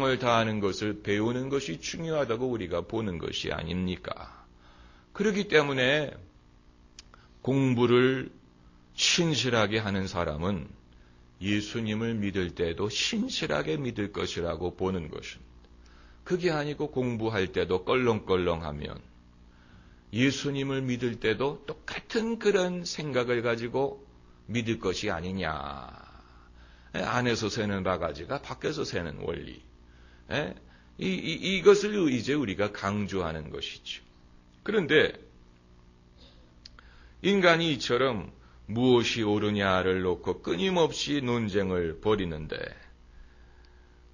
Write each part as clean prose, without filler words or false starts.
최선을 다하는 것을 배우는 것이 중요하다고 우리가 보는 것이 아닙니까? 그렇기 때문에 공부를 신실하게 하는 사람은 예수님을 믿을 때도 신실하게 믿을 것이라고 보는 것입니다. 그게 아니고 공부할 때도 껄렁껄렁하면 예수님을 믿을 때도 똑같은 그런 생각을 가지고 믿을 것이 아니냐. 안에서 새는 바가지가 밖에서 새는 원리. 이것을 이제 우리가 강조하는 것이죠. 그런데 인간이 이처럼 무엇이 옳으냐를 놓고 끊임없이 논쟁을 벌이는데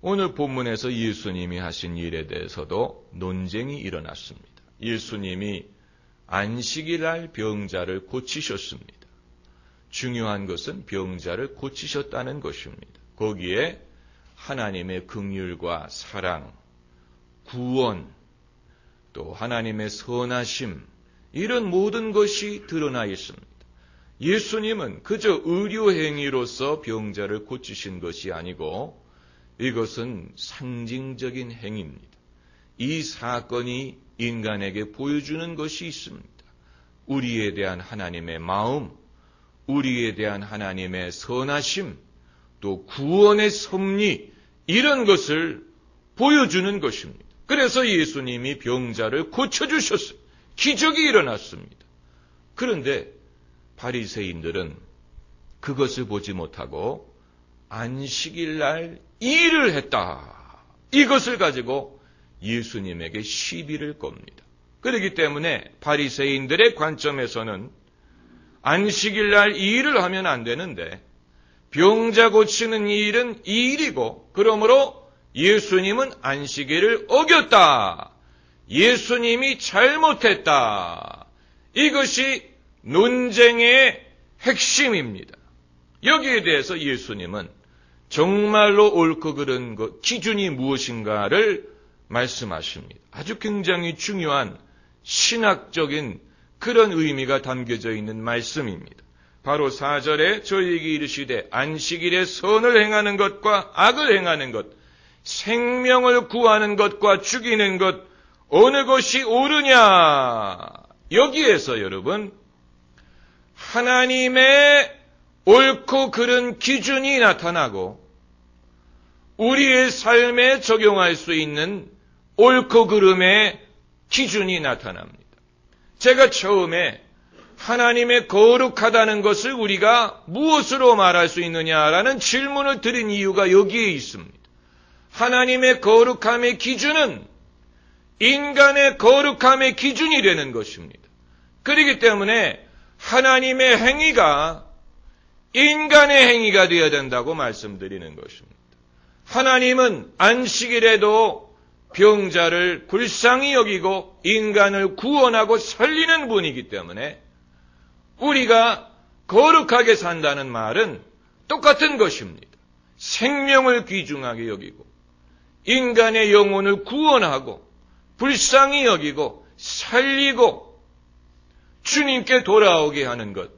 오늘 본문에서 예수님이 하신 일에 대해서도 논쟁이 일어났습니다. 예수님이 안식일 날 병자를 고치셨습니다. 중요한 것은 병자를 고치셨다는 것입니다. 거기에 하나님의 긍휼과 사랑, 구원, 또 하나님의 선하심, 이런 모든 것이 드러나 있습니다. 예수님은 그저 의료행위로서 병자를 고치신 것이 아니고 이것은 상징적인 행위입니다. 이 사건이 인간에게 보여주는 것이 있습니다. 우리에 대한 하나님의 마음, 우리에 대한 하나님의 선하심, 또 구원의 섭리, 이런 것을 보여주는 것입니다. 그래서 예수님이 병자를 고쳐주셨어요. 기적이 일어났습니다. 그런데 바리새인들은 그것을 보지 못하고 안식일 날 일을 했다. 이것을 가지고 예수님에게 시비를 겁니다. 그렇기 때문에 바리새인들의 관점에서는 안식일 날 일을 하면 안 되는데 병자 고치는 일은 이 일이고 그러므로 예수님은 안식일을 어겼다. 예수님이 잘못했다. 이것이 논쟁의 핵심입니다. 여기에 대해서 예수님은 정말로 옳고 그른 것, 기준이 무엇인가를 말씀하십니다. 아주 굉장히 중요한 신학적인 그런 의미가 담겨져 있는 말씀입니다. 바로 4절에 저희에게 이르시되 안식일에 선을 행하는 것과 악을 행하는 것, 생명을 구하는 것과 죽이는 것, 어느 것이 옳으냐. 여기에서 여러분 하나님의 옳고 그른 기준이 나타나고 우리의 삶에 적용할 수 있는 옳고 그름의 기준이 나타납니다. 제가 처음에 하나님의 거룩하다는 것을 우리가 무엇으로 말할 수 있느냐라는 질문을 드린 이유가 여기에 있습니다. 하나님의 거룩함의 기준은 인간의 거룩함의 기준이 되는 것입니다. 그렇기 때문에 하나님의 행위가 인간의 행위가 되어야 된다고 말씀드리는 것입니다. 하나님은 안식일에도 병자를 불쌍히 여기고 인간을 구원하고 살리는 분이기 때문에 우리가 거룩하게 산다는 말은 똑같은 것입니다. 생명을 귀중하게 여기고 인간의 영혼을 구원하고 불쌍히 여기고 살리고 주님께 돌아오게 하는 것,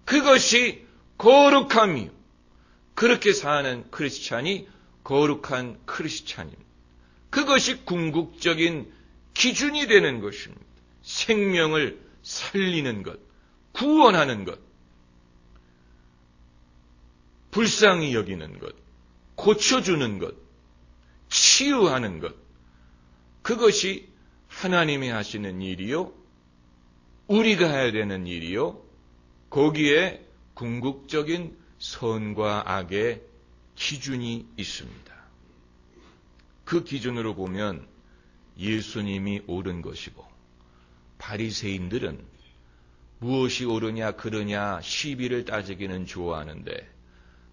그것이 거룩함이요. 그렇게 사는 크리스찬이 거룩한 크리스찬입니다. 그것이 궁극적인 기준이 되는 것입니다. 생명을 살리는 것, 구원하는 것, 불쌍히 여기는 것, 고쳐주는 것, 치유하는 것, 그것이 하나님이 하시는 일이요, 우리가 해야 되는 일이요, 거기에 궁극적인 선과 악의 기준이 있습니다. 그 기준으로 보면 예수님이 옳은 것이고 바리새인들은 무엇이 옳으냐 그르냐 시비를 따지기는 좋아하는데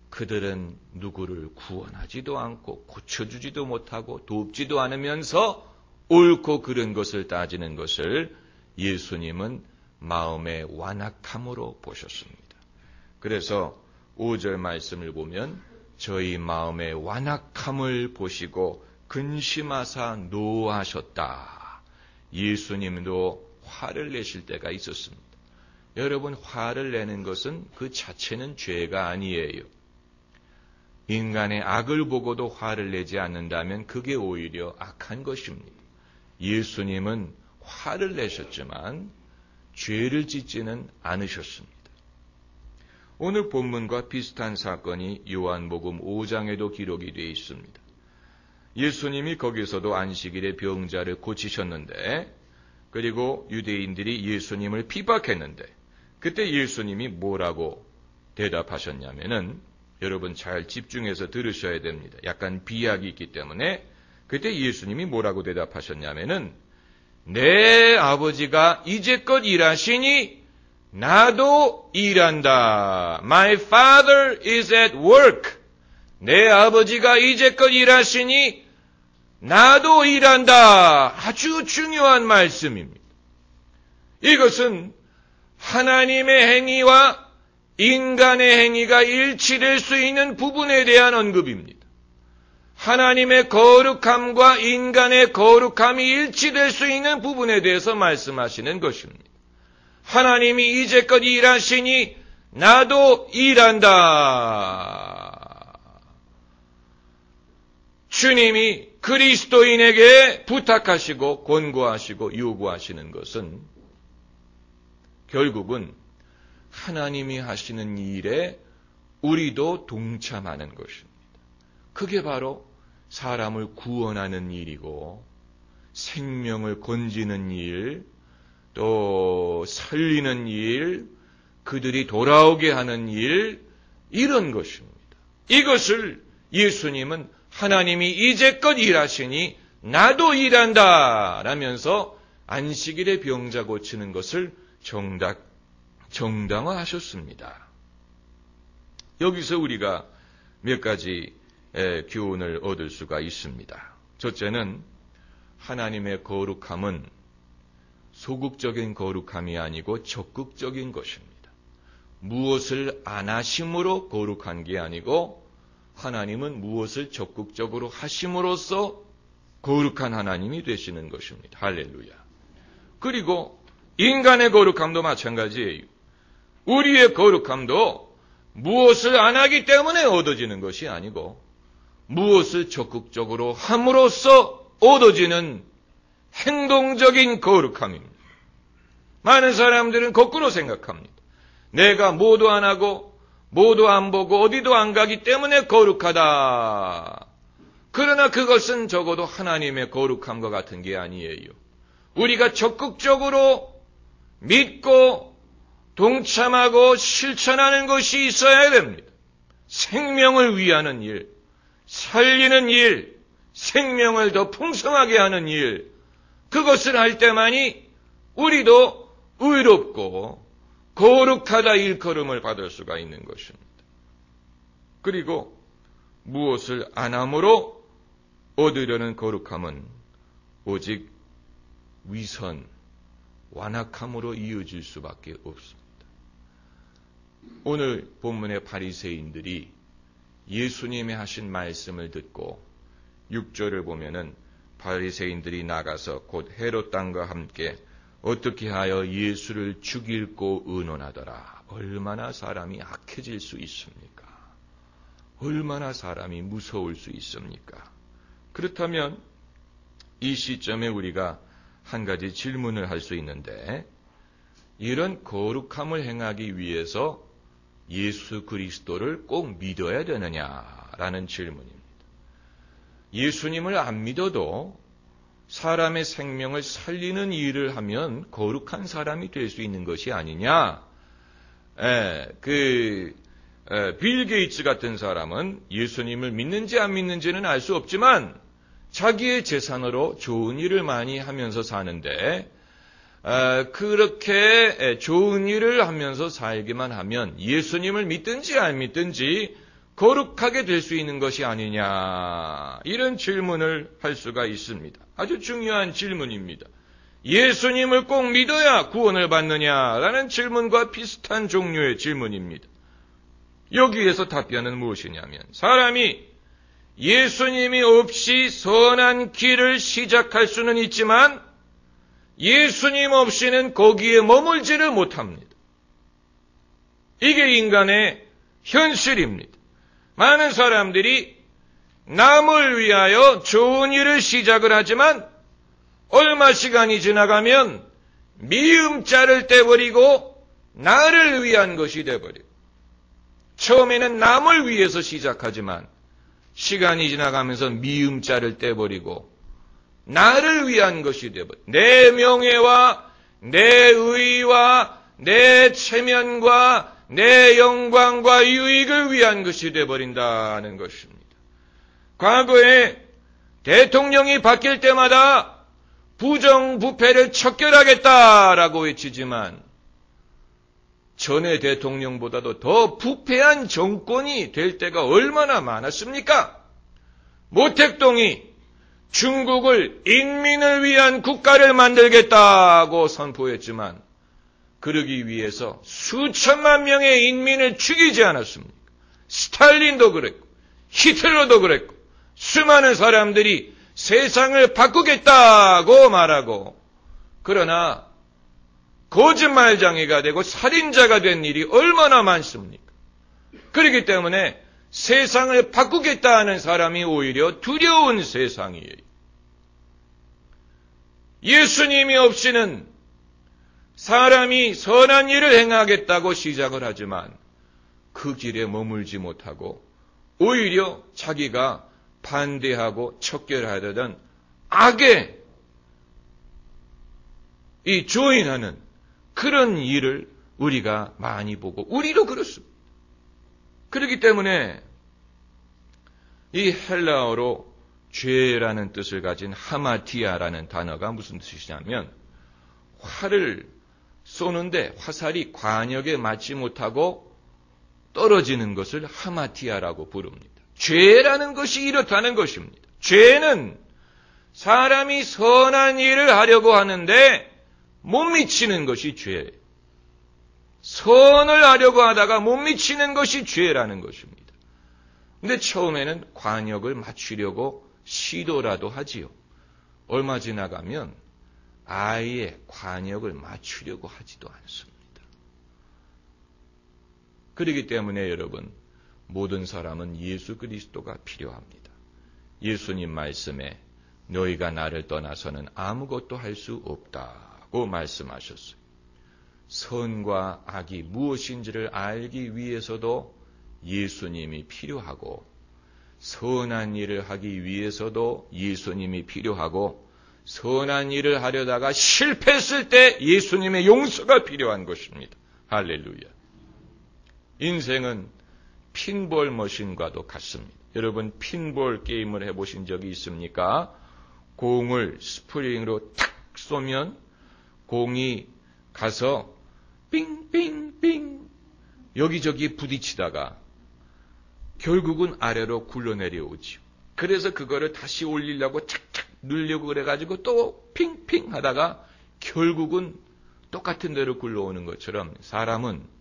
그들은 누구를 구원하지도 않고 고쳐주지도 못하고 돕지도 않으면서 옳고 그른 것을 따지는 것을 예수님은 마음의 완악함으로 보셨습니다. 그래서 5절 말씀을 보면 저희 마음의 완악함을 보시고 근심하사 노하셨다. 예수님도 화를 내실 때가 있었습니다. 여러분, 화를 내는 것은 그 자체는 죄가 아니에요. 인간의 악을 보고도 화를 내지 않는다면 그게 오히려 악한 것입니다. 예수님은 화를 내셨지만 죄를 짓지는 않으셨습니다. 오늘 본문과 비슷한 사건이 요한복음 5장에도 기록이 되어 있습니다. 예수님이 거기서도 안식일에 병자를 고치셨는데, 그리고 유대인들이 예수님을 비박했는데, 그때 예수님이 뭐라고 대답하셨냐면은, 여러분 잘 집중해서 들으셔야 됩니다. 약간 비약이 있기 때문에, 그때 예수님이 뭐라고 대답하셨냐면은, 내 아버지가 이제껏 일하시니 나도 일한다. My father is at work. 내 아버지가 이제껏 일하시니 나도 일한다. 아주 중요한 말씀입니다. 이것은 하나님의 행위와 인간의 행위가 일치될 수 있는 부분에 대한 언급입니다. 하나님의 거룩함과 인간의 거룩함이 일치될 수 있는 부분에 대해서 말씀하시는 것입니다. 하나님이 이제껏 일하시니 나도 일한다. 주님이 그리스도인에게 부탁하시고 권고하시고 요구하시는 것은 결국은 하나님이 하시는 일에 우리도 동참하는 것입니다. 그게 바로 사람을 구원하는 일이고 생명을 건지는 일, 또 살리는 일, 그들이 돌아오게 하는 일, 이런 것입니다. 이것을 예수님은 하나님이 이제껏 일하시니 나도 일한다 라면서 안식일에 병자 고치는 것을 정당화하셨습니다. 여기서 우리가 몇 가지 교훈을 얻을 수가 있습니다. 첫째는 하나님의 거룩함은 소극적인 거룩함이 아니고 적극적인 것입니다. 무엇을 안 하심으로 거룩한 게 아니고 하나님은 무엇을 적극적으로 하심으로써 거룩한 하나님이 되시는 것입니다. 할렐루야. 그리고 인간의 거룩함도 마찬가지예요. 우리의 거룩함도 무엇을 안 하기 때문에 얻어지는 것이 아니고 무엇을 적극적으로 함으로써 얻어지는 행동적인 거룩함입니다. 많은 사람들은 거꾸로 생각합니다. 내가 뭐도 안 하고 뭐도 안 보고 어디도 안 가기 때문에 거룩하다. 그러나 그것은 적어도 하나님의 거룩함과 같은 게 아니에요. 우리가 적극적으로 믿고 동참하고 실천하는 것이 있어야 됩니다. 생명을 위하는 일, 살리는 일, 생명을 더 풍성하게 하는 일, 그것을 할 때만이 우리도 의롭고 거룩하다 일컬음을 받을 수가 있는 것입니다. 그리고 무엇을 안 함으로 얻으려는 거룩함은 오직 위선, 완악함으로 이어질 수밖에 없습니다. 오늘 본문의 바리새인들이 예수님이 하신 말씀을 듣고 6절을 보면은 바리새인들이 나가서 곧 헤롯 왕과 함께 어떻게 하여 예수를 죽일고 의논하더라. 얼마나 사람이 악해질 수 있습니까? 얼마나 사람이 무서울 수 있습니까? 그렇다면 이 시점에 우리가 한 가지 질문을 할 수 있는데, 이런 거룩함을 행하기 위해서 예수 그리스도를 꼭 믿어야 되느냐라는 질문입니다. 예수님을 안 믿어도 사람의 생명을 살리는 일을 하면 거룩한 사람이 될 수 있는 것이 아니냐. 빌 게이츠 같은 사람은 예수님을 믿는지 안 믿는지는 알 수 없지만 자기의 재산으로 좋은 일을 많이 하면서 사는데, 그렇게 좋은 일을 하면서 살기만 하면 예수님을 믿든지 안 믿든지 거룩하게 될 수 있는 것이 아니냐, 이런 질문을 할 수가 있습니다. 아주 중요한 질문입니다. 예수님을 꼭 믿어야 구원을 받느냐라는 질문과 비슷한 종류의 질문입니다. 여기에서 답변은 무엇이냐면, 사람이 예수님이 없이 선한 길을 시작할 수는 있지만 예수님 없이는 거기에 머물지를 못합니다. 이게 인간의 현실입니다. 많은 사람들이 남을 위하여 좋은 일을 시작을 하지만 얼마 시간이 지나가면 미음자를 떼버리고 나를 위한 것이 돼버리고, 처음에는 남을 위해서 시작하지만 시간이 지나가면서 미음자를 떼버리고 나를 위한 것이 돼버리고, 내 명예와 내 의와 내 체면과 내 영광과 유익을 위한 것이 돼버린다는 것입니다. 과거에 대통령이 바뀔 때마다 부정부패를 척결하겠다라고 외치지만 전에 대통령보다도 더 부패한 정권이 될 때가 얼마나 많았습니까? 모택동이 중국을 인민을 위한 국가를 만들겠다고 선포했지만 그러기 위해서 수천만 명의 인민을 죽이지 않았습니까? 스탈린도 그랬고 히틀러도 그랬고 수많은 사람들이 세상을 바꾸겠다고 말하고, 그러나 거짓말장애가 되고 살인자가 된 일이 얼마나 많습니까? 그렇기 때문에 세상을 바꾸겠다 하는 사람이 오히려 두려운 세상이에요. 예수님이 없이는 사람이 선한 일을 행하겠다고 시작을 하지만 그 길에 머물지 못하고 오히려 자기가 반대하고 척결하려던 악에 조인하는 그런 일을 우리가 많이 보고, 우리도 그렇습니다. 그렇기 때문에 이 헬라어로 죄라는 뜻을 가진 하마티아라는 단어가 무슨 뜻이냐면, 활을 쏘는데 화살이 관역에 맞지 못하고 떨어지는 것을 하마티아라고 부릅니다. 죄라는 것이 이렇다는 것입니다. 죄는 사람이 선한 일을 하려고 하는데 못 미치는 것이 죄예요. 선을 하려고 하다가 못 미치는 것이 죄라는 것입니다. 근데 처음에는 관역을 맞추려고 시도라도 하지요. 얼마 지나가면 아예 관역을 맞추려고 하지도 않습니다. 그렇기 때문에 여러분, 모든 사람은 예수 그리스도가 필요합니다. 예수님 말씀에 너희가 나를 떠나서는 아무것도 할 수 없다고 말씀하셨어요. 선과 악이 무엇인지를 알기 위해서도 예수님이 필요하고, 선한 일을 하기 위해서도 예수님이 필요하고, 선한 일을 하려다가 실패했을 때 예수님의 용서가 필요한 것입니다. 할렐루야. 인생은 핀볼 머신과도 같습니다. 여러분, 핀볼 게임을 해보신 적이 있습니까? 공을 스프링으로 탁 쏘면 공이 가서 빙빙빙 여기저기 부딪히다가 결국은 아래로 굴러내려오지요. 그래서 그거를 다시 올리려고 착착 누르려고 그래가지고 또 핑핑 하다가 결국은 똑같은 데로 굴러오는 것처럼, 사람은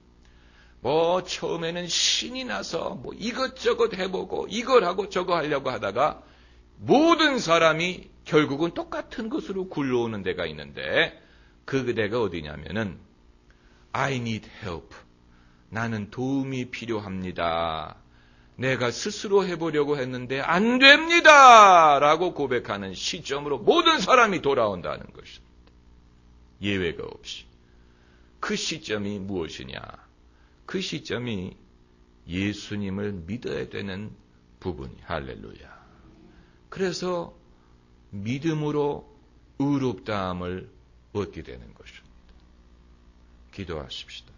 처음에는 신이 나서 이것저것 해보고 이걸 하고 저거 하려고 하다가 모든 사람이 결국은 똑같은 곳으로 굴러오는 데가 있는데, 그 데가 어디냐면은 I need help. 나는 도움이 필요합니다. 내가 스스로 해보려고 했는데 안 됩니다. 라고 고백하는 시점으로 모든 사람이 돌아온다는 것입니다. 예외가 없이. 그 시점이 무엇이냐? 그 시점이 예수님을 믿어야 되는 부분이, 할렐루야. 그래서 믿음으로 의롭다함을 얻게 되는 것입니다. 기도하십시다.